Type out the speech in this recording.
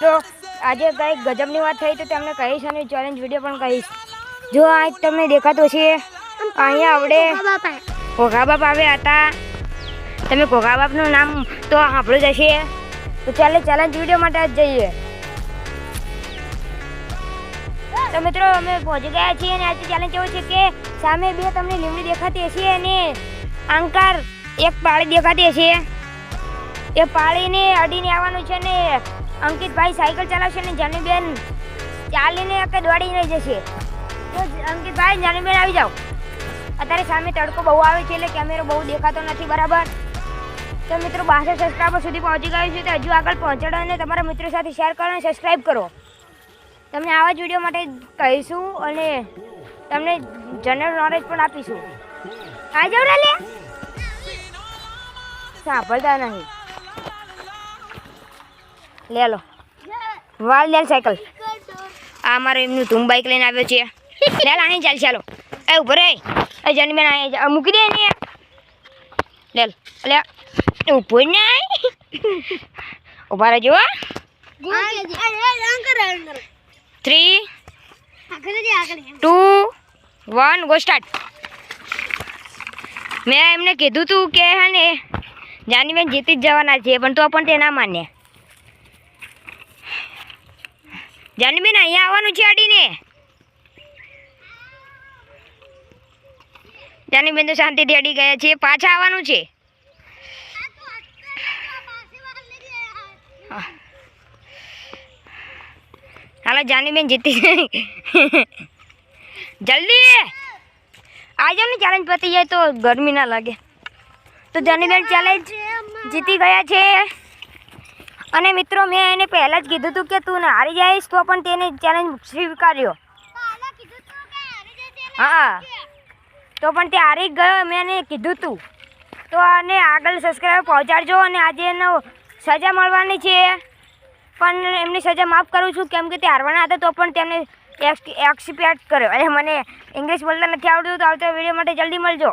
તો આજે કંઈક ગજબની વાત થઈ તો તમને કહીશ અને ચેલેન્જ વિડીયો પણ કહીશ. જો આ તમને દેખાતો છે અહીંયા આપણે ઘોઘા બાપ આવ્યા હતા. તમે ઘોઘા બાપનું નામ તો સાંભળ્યું જ હશે. તો ચાલે ચેલેન્જ વિડીયો માટે જ જઈએ. તો મિત્રો અમે પહોંચી ગયા છીએ અને આજે ચેલેન્જ એવું છે કે સામે બે તમને લીમડી દેખાતી હશે અને અંકાર એક પાળી દેખાતી હશે. એ પાળીને અડીને આવવાનું છે ને અંકિતભાઈ સાયકલ ચલાવશે ને જાનીબેન ચાલીને કે દોડીને જશે. તો અંકિતભાઈ જાનીબેન આવી જાઓ. અત્યારે સામે તડકો બહુ આવે છે એટલે કેમેરો બહુ દેખાતો નથી બરાબર. તો મિત્રો 62 સબસ્ક્રાઈબર સુધી પહોંચી ગયું છે. તો હજુ આગળ પહોંચાડો અને તમારા મિત્રો સાથે શેર કરો અને સબસ્ક્રાઈબ કરો. તમને આવા જ વિડીયો માટે કહીશું અને તમને જનરલ નોલેજ પણ આપીશું. આ જાવ લે સાંભળતા નહીં. લે લો વાલ લે સાયકલ. આ અમારે એમનું ધૂમ બાઈક લઈને આવ્યો છે. લે અહીં ચાલ ચાલો. એ ઉભો રે. એ જાનીબેન આ મૂકી દે ને. લે લે ઉભો નહીં. ઉભા રહેજો. 3 2 1 ગો સ્ટાર્ટ. મેં એમને કીધું તું કે હે ને જાનીબેન જીતી જ જવાના છે પણ તો પણ તે ના માન્યા. જાનીબેન અહીંયા આવવાનું છે અડીને. જાનીબેન તો શાંતિથી અડી ગયા છે. પાછા આવવાનું છે. હાલો જાનીબેન જીતી જલ્દી આ જાઓ ને ચેલેન્જ પતી જાય તો ગરમી ના લાગે. તો જાનીબેન ચેલેન્જ જીતી ગયા છે. અને મિત્રો મેં એને પહેલાં જ કીધું હતું કે તું હારી જઈશ તો પણ તેને ચેલેન્જ સ્વીકાર્યો. હા તો પણ તે હારી ગયો. મેં એને કીધું હતું. તો આને આગળ સબસ્ક્રાઈબર પહોંચાડજો અને આજે એનો સજા મળવાની છે પણ એમની સજા માફ કરું છું કેમ કે તે હારવાના હતા તો પણ તેમને એક્સેપ્ટ કર્યો. અને મને ઇંગ્લિશ બોલતા નથી આવડતું તો આવતા વિડીયો માટે જલ્દી મળજો.